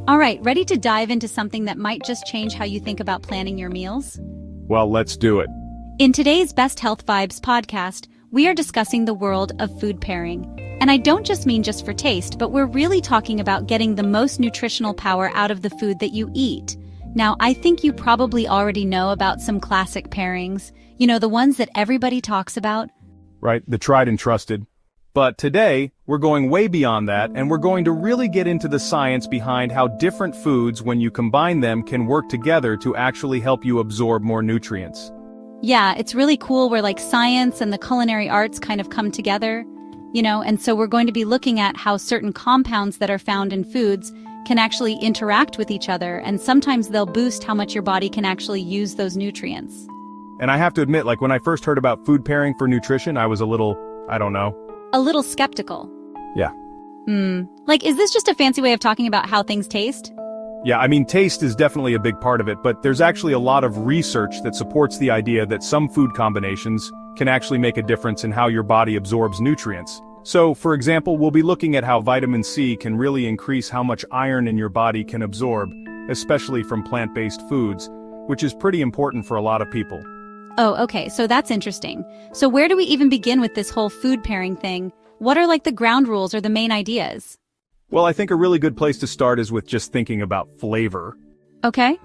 All right, ready to dive into something that might just change how you think about planning your meals? Well, let's do it. In today's Best Health Vibes podcast, we are discussing the world of food pairing. And I don't just mean just for taste, but we're really talking about getting the most nutritional power out of the food that you eat. Now, I think you probably already know about some classic pairings, the ones that everybody talks about. Right, the tried and trusted. But today, we're going way beyond that, and we're going to really get into the science behind how different foods, when you combine them, can work together to actually help you absorb more nutrients. Yeah, it's really cool where science and the culinary arts kind of come together, and so we're going to be looking at how certain compounds that are found in foods can actually interact with each other, and sometimes they'll boost how much your body can actually use those nutrients. And I have to admit, when I first heard about food pairing for nutrition, I was a little skeptical. Yeah. Is this just a fancy way of talking about how things taste? Yeah, taste is definitely a big part of it, but there's actually a lot of research that supports the idea that some food combinations can actually make a difference in how your body absorbs nutrients. So, for example, we'll be looking at how vitamin C can really increase how much iron in your body can absorb, especially from plant-based foods, which is pretty important for a lot of people. Oh, okay, so that's interesting. So where do we even begin with this whole food pairing thing? What are the ground rules or the main ideas? Well, I think a really good place to start is with just thinking about flavor. Okay.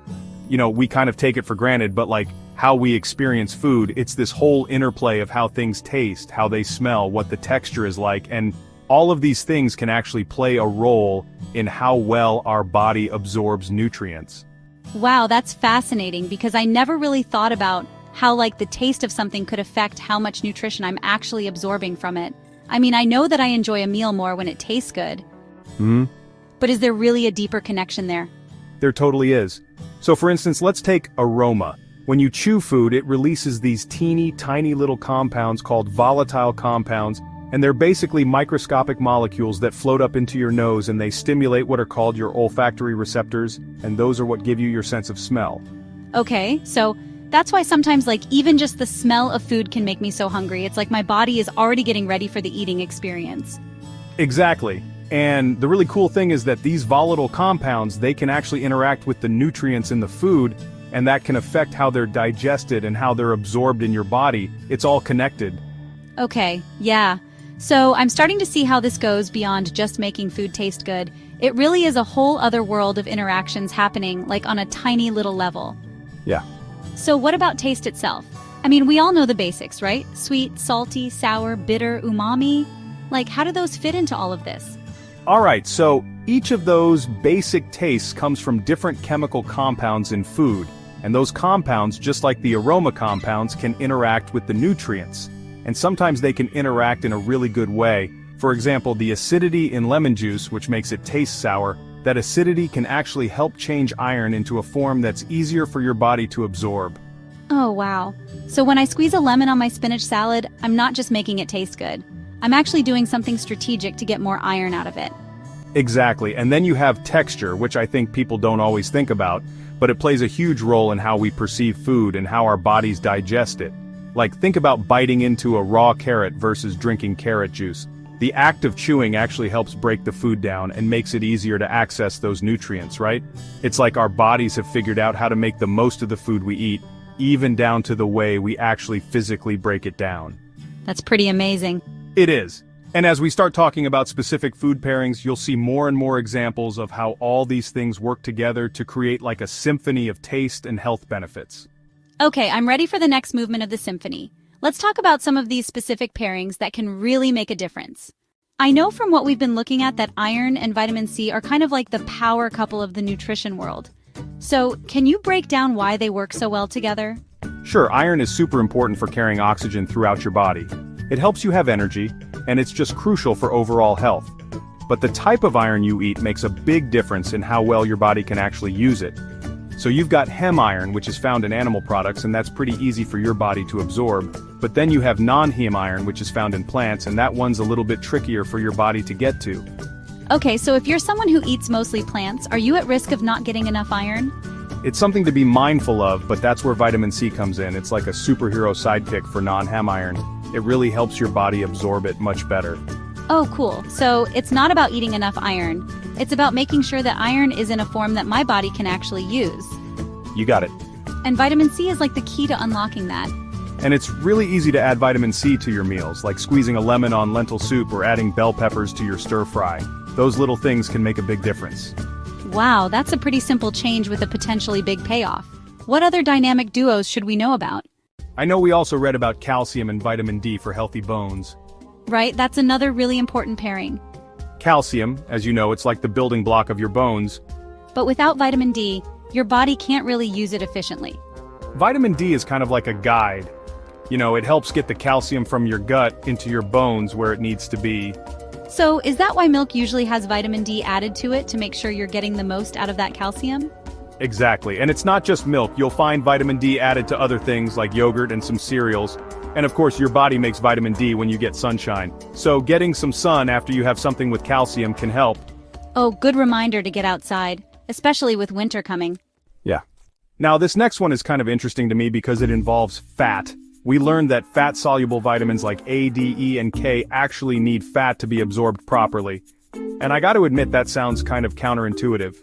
We kind of take it for granted, but how we experience food, it's this whole interplay of how things taste, how they smell, what the texture is like, and all of these things can actually play a role in how well our body absorbs nutrients. Wow, that's fascinating because I never really thought about how the taste of something could affect how much nutrition I'm actually absorbing from it. I know that I enjoy a meal more when it tastes good. But is there really a deeper connection there? There totally is. So for instance, let's take aroma. When you chew food, it releases these teeny tiny little compounds called volatile compounds, and they're basically microscopic molecules that float up into your nose and they stimulate what are called your olfactory receptors, and those are what give you your sense of smell. Okay, so that's why sometimes even just the smell of food can make me so hungry. It's my body is already getting ready for the eating experience. Exactly. And the really cool thing is that these volatile compounds, they can actually interact with the nutrients in the food, and that can affect how they're digested and how they're absorbed in your body. It's all connected. Okay, yeah. So I'm starting to see how this goes beyond just making food taste good. It really is a whole other world of interactions happening on a tiny little level. Yeah. So what about taste itself? We all know the basics, right? Sweet, salty, sour, bitter, umami. How do those fit into all of this? Alright, so each of those basic tastes comes from different chemical compounds in food, and those compounds, just like the aroma compounds, can interact with the nutrients. And sometimes they can interact in a really good way. For example, the acidity in lemon juice, which makes it taste sour, that acidity can actually help change iron into a form that's easier for your body to absorb. Oh, wow. So when I squeeze a lemon on my spinach salad, I'm not just making it taste good. I'm actually doing something strategic to get more iron out of it. Exactly, and then you have texture, which I think people don't always think about, but it plays a huge role in how we perceive food and how our bodies digest it. Think about biting into a raw carrot versus drinking carrot juice. The act of chewing actually helps break the food down and makes it easier to access those nutrients, right? It's like our bodies have figured out how to make the most of the food we eat, even down to the way we actually physically break it down. That's pretty amazing. It is. And as we start talking about specific food pairings, you'll see more and more examples of how all these things work together to create a symphony of taste and health benefits. Okay, I'm ready for the next movement of the symphony. Let's talk about some of these specific pairings that can really make a difference. I know from what we've been looking at that iron and vitamin C are kind of like the power couple of the nutrition world. So, can you break down why they work so well together? Sure, iron is super important for carrying oxygen throughout your body. It helps you have energy, and it's just crucial for overall health. But the type of iron you eat makes a big difference in how well your body can actually use it. So you've got heme iron, which is found in animal products, and that's pretty easy for your body to absorb. But then you have non-heme iron, which is found in plants, and that one's a little bit trickier for your body to get to. Okay, so if you're someone who eats mostly plants, are you at risk of not getting enough iron? It's something to be mindful of, but that's where vitamin C comes in. It's like a superhero sidekick for non-heme iron. It really helps your body absorb it much better. Oh, cool. So it's not about eating enough iron. It's about making sure that iron is in a form that my body can actually use. You got it. And vitamin C is like the key to unlocking that. And it's really easy to add vitamin C to your meals, like squeezing a lemon on lentil soup or adding bell peppers to your stir fry. Those little things can make a big difference. Wow, that's a pretty simple change with a potentially big payoff. What other dynamic duos should we know about? I know we also read about calcium and vitamin D for healthy bones. Right, that's another really important pairing. Calcium, as you know, it's like the building block of your bones. But without vitamin D, your body can't really use it efficiently. Vitamin D is kind of like a guide. You know, it helps get the calcium from your gut into your bones where it needs to be. So, is that why milk usually has vitamin D added to it to make sure you're getting the most out of that calcium? Exactly, and it's not just milk. You'll find vitamin D added to other things like yogurt and some cereals. And of course, your body makes vitamin D when you get sunshine. So getting some sun after you have something with calcium can help. Oh, good reminder to get outside, especially with winter coming. Yeah. Now, this next one is kind of interesting to me because it involves fat. We learned that fat-soluble vitamins like A, D, E, and K actually need fat to be absorbed properly. And I gotta admit that sounds kind of counterintuitive.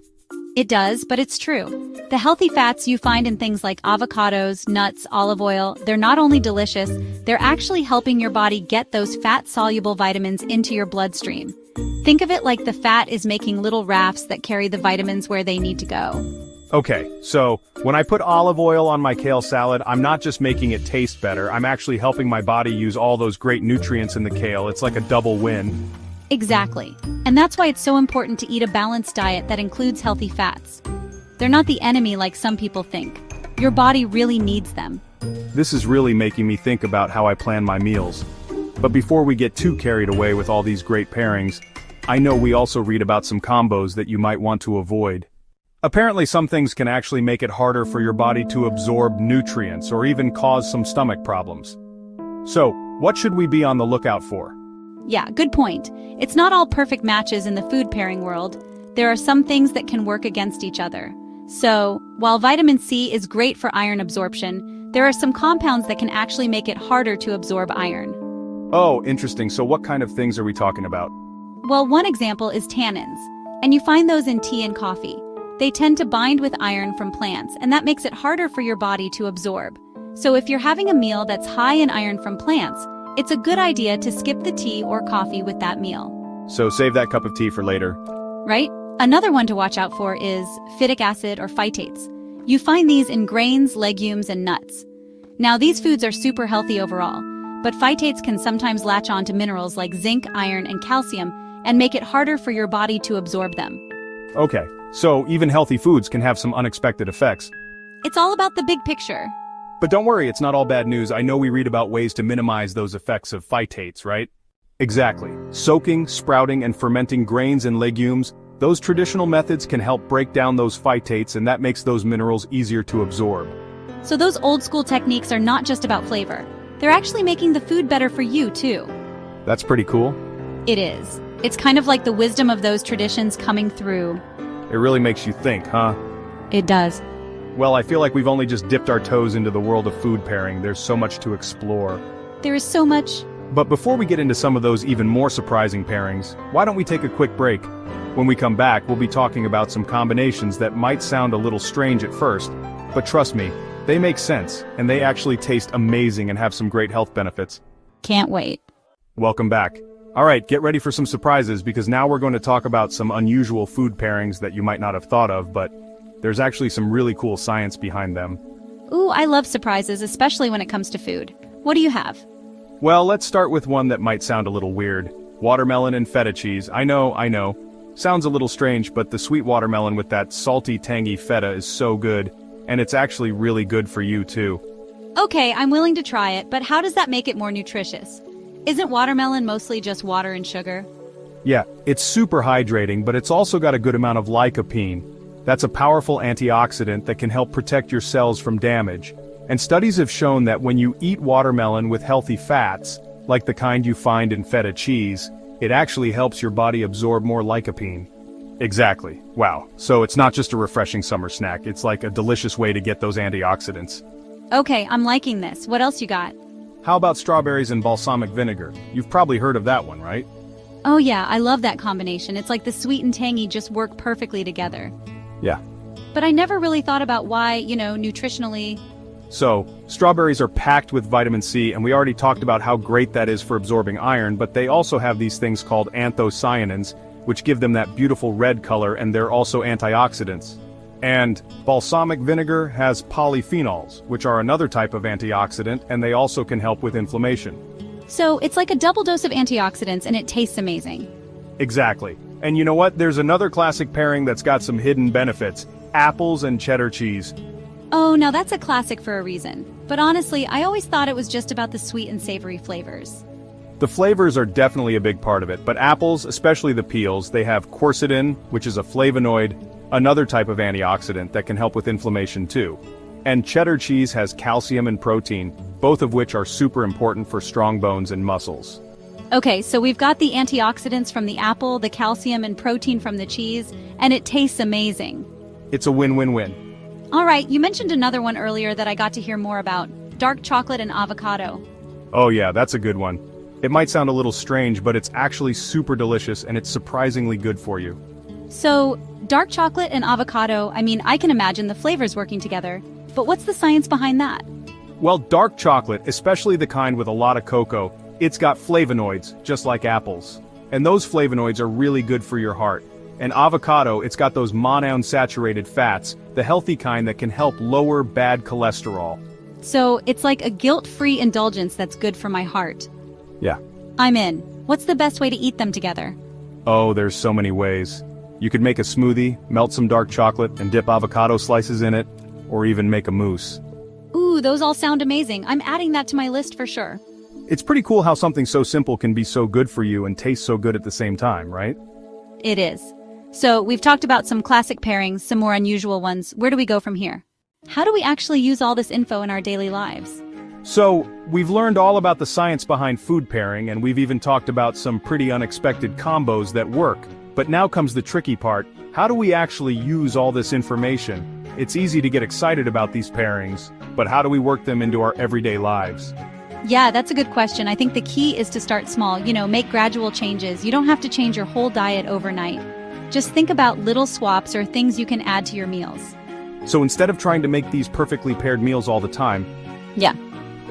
It does, but it's true. The healthy fats you find in things like avocados, nuts, olive oil, they're not only delicious, they're actually helping your body get those fat-soluble vitamins into your bloodstream. Think of it like the fat is making little rafts that carry the vitamins where they need to go. Okay, so when I put olive oil on my kale salad, I'm not just making it taste better, I'm actually helping my body use all those great nutrients in the kale. It's like a double win. Exactly. And that's why it's so important to eat a balanced diet that includes healthy fats. They're not the enemy like some people think. Your body really needs them. This is really making me think about how I plan my meals. But before we get too carried away with all these great pairings, I know we also read about some combos that you might want to avoid. Apparently some things can actually make it harder for your body to absorb nutrients or even cause some stomach problems. So, what should we be on the lookout for? Yeah, good point. It's not all perfect matches in the food pairing world. There are some things that can work against each other. So, while vitamin C is great for iron absorption, there are some compounds that can actually make it harder to absorb iron. Oh, interesting. So what kind of things are we talking about? Well, one example is tannins, and you find those in tea and coffee. They tend to bind with iron from plants, and that makes it harder for your body to absorb. So if you're having a meal that's high in iron from plants, it's a good idea to skip the tea or coffee with that meal. So save that cup of tea for later. Right? Another one to watch out for is phytic acid or phytates. You find these in grains, legumes, and nuts. Now, these foods are super healthy overall, but phytates can sometimes latch on to minerals like zinc, iron, and calcium and make it harder for your body to absorb them. Okay, so even healthy foods can have some unexpected effects. It's all about the big picture. But don't worry, it's not all bad news. I know we read about ways to minimize those effects of phytates, right? Exactly. Soaking, sprouting, and fermenting grains and legumes, those traditional methods can help break down those phytates, and that makes those minerals easier to absorb. So those old school techniques are not just about flavor. They're actually making the food better for you, too. That's pretty cool. It is. It's kind of like the wisdom of those traditions coming through. It really makes you think, huh? It does. Well, I feel like we've only just dipped our toes into the world of food pairing. There's so much to explore. There is so much. But before we get into some of those even more surprising pairings, why don't we take a quick break? When we come back, we'll be talking about some combinations that might sound a little strange at first, but trust me, they make sense, and they actually taste amazing and have some great health benefits. Can't wait. Welcome back. Alright, get ready for some surprises because now we're going to talk about some unusual food pairings that you might not have thought of, but there's actually some really cool science behind them. Ooh, I love surprises, especially when it comes to food. What do you have? Well, let's start with one that might sound a little weird. Watermelon and feta cheese. I know. Sounds a little strange, but the sweet watermelon with that salty, tangy feta is so good, and it's actually really good for you too. Okay, I'm willing to try it, but how does that make it more nutritious? Isn't watermelon mostly just water and sugar? Yeah, it's super hydrating, but it's also got a good amount of lycopene. That's a powerful antioxidant that can help protect your cells from damage. And studies have shown that when you eat watermelon with healthy fats, like the kind you find in feta cheese, it actually helps your body absorb more lycopene. Exactly. Wow. So it's not just a refreshing summer snack, it's like a delicious way to get those antioxidants. Okay, I'm liking this. What else you got? How about strawberries and balsamic vinegar? You've probably heard of that one, right? Oh yeah, I love that combination. It's like the sweet and tangy just work perfectly together. Yeah. But I never really thought about why, nutritionally. So, strawberries are packed with vitamin C, and we already talked about how great that is for absorbing iron, but they also have these things called anthocyanins, which give them that beautiful red color, and they're also antioxidants. And balsamic vinegar has polyphenols, which are another type of antioxidant, and they also can help with inflammation. So it's like a double dose of antioxidants and it tastes amazing. Exactly. And you know what? There's another classic pairing that's got some hidden benefits: apples and cheddar cheese. Oh, now that's a classic for a reason. But honestly, I always thought it was just about the sweet and savory flavors. The flavors are definitely a big part of it, but apples, especially the peels, they have quercetin, which is a flavonoid, another type of antioxidant that can help with inflammation too. And cheddar cheese has calcium and protein, both of which are super important for strong bones and muscles. Okay, so we've got the antioxidants from the apple, the calcium and protein from the cheese, and it tastes amazing. It's a win-win-win. All right, you mentioned another one earlier that I got to hear more about: dark chocolate and avocado. Oh yeah, that's a good one. It might sound a little strange, but it's actually super delicious and it's surprisingly good for you. So, dark chocolate and avocado, I can imagine the flavors working together, but what's the science behind that? Well, dark chocolate, especially the kind with a lot of cocoa, it's got flavonoids, just like apples. And those flavonoids are really good for your heart. And avocado, it's got those monounsaturated fats, the healthy kind that can help lower bad cholesterol. So, it's like a guilt-free indulgence that's good for my heart. Yeah. I'm in. What's the best way to eat them together? Oh, there's so many ways. You could make a smoothie, melt some dark chocolate, and dip avocado slices in it, or even make a mousse. Ooh, those all sound amazing. I'm adding that to my list for sure. It's pretty cool how something so simple can be so good for you and taste so good at the same time, right? It is. So, we've talked about some classic pairings, some more unusual ones. Where do we go from here? How do we actually use all this info in our daily lives? So, we've learned all about the science behind food pairing, and we've even talked about some pretty unexpected combos that work. But now comes the tricky part: how do we actually use all this information? It's easy to get excited about these pairings, but how do we work them into our everyday lives? Yeah, that's a good question. I think the key is to start small, make gradual changes. You don't have to change your whole diet overnight. Just think about little swaps or things you can add to your meals. So instead of trying to make these perfectly paired meals all the time, Yeah.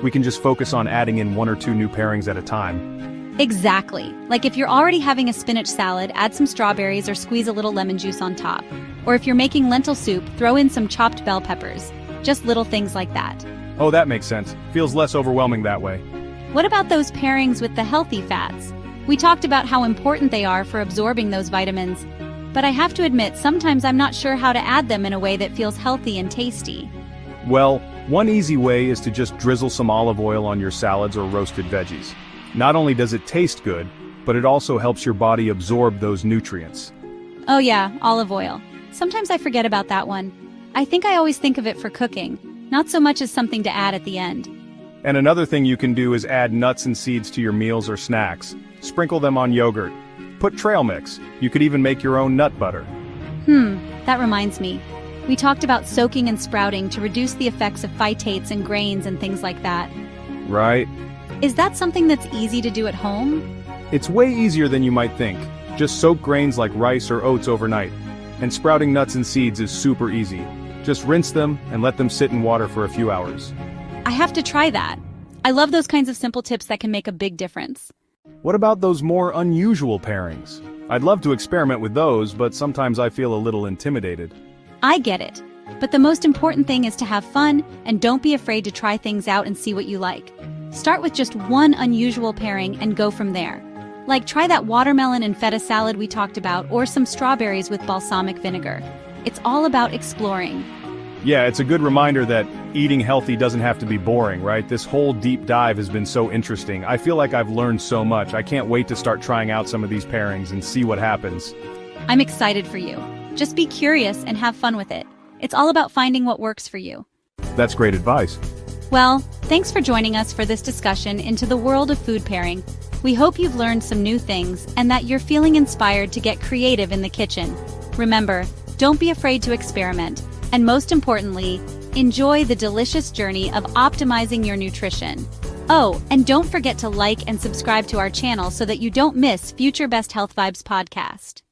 we can just focus on adding in 1 or 2 new pairings at a time. Exactly. Like if you're already having a spinach salad, add some strawberries or squeeze a little lemon juice on top. Or if you're making lentil soup, throw in some chopped bell peppers. Just little things like that. Oh, that makes sense. Feels less overwhelming that way. What about those pairings with the healthy fats? We talked about how important they are for absorbing those vitamins. But I have to admit, sometimes I'm not sure how to add them in a way that feels healthy and tasty. Well, one easy way is to just drizzle some olive oil on your salads or roasted veggies. Not only does it taste good, but it also helps your body absorb those nutrients. Oh yeah, olive oil. Sometimes I forget about that one. I think I always think of it for cooking, not so much as something to add at the end. And another thing you can do is add nuts and seeds to your meals or snacks. Sprinkle them on yogurt. Put trail mix. You could even make your own nut butter. That reminds me. We talked about soaking and sprouting to reduce the effects of phytates and grains and things like that. Right? Is that something that's easy to do at home? It's way easier than you might think. Just soak grains like rice or oats overnight. And sprouting nuts and seeds is super easy. Just rinse them and let them sit in water for a few hours. I have to try that. I love those kinds of simple tips that can make a big difference. What about those more unusual pairings? I'd love to experiment with those, but sometimes I feel a little intimidated. I get it. But the most important thing is to have fun and don't be afraid to try things out and see what you like. Start with just one unusual pairing and go from there. Like try that watermelon and feta salad we talked about, or some strawberries with balsamic vinegar. It's all about exploring. Yeah, it's a good reminder that eating healthy doesn't have to be boring, right? This whole deep dive has been so interesting. I feel like I've learned so much. I can't wait to start trying out some of these pairings and see what happens. I'm excited for you. Just be curious and have fun with it. It's all about finding what works for you. That's great advice. Well, thanks for joining us for this discussion into the world of food pairing. We hope you've learned some new things and that you're feeling inspired to get creative in the kitchen. Remember, don't be afraid to experiment. And most importantly, enjoy the delicious journey of optimizing your nutrition. Oh, and don't forget to like and subscribe to our channel so that you don't miss future Best Health Vibes podcast.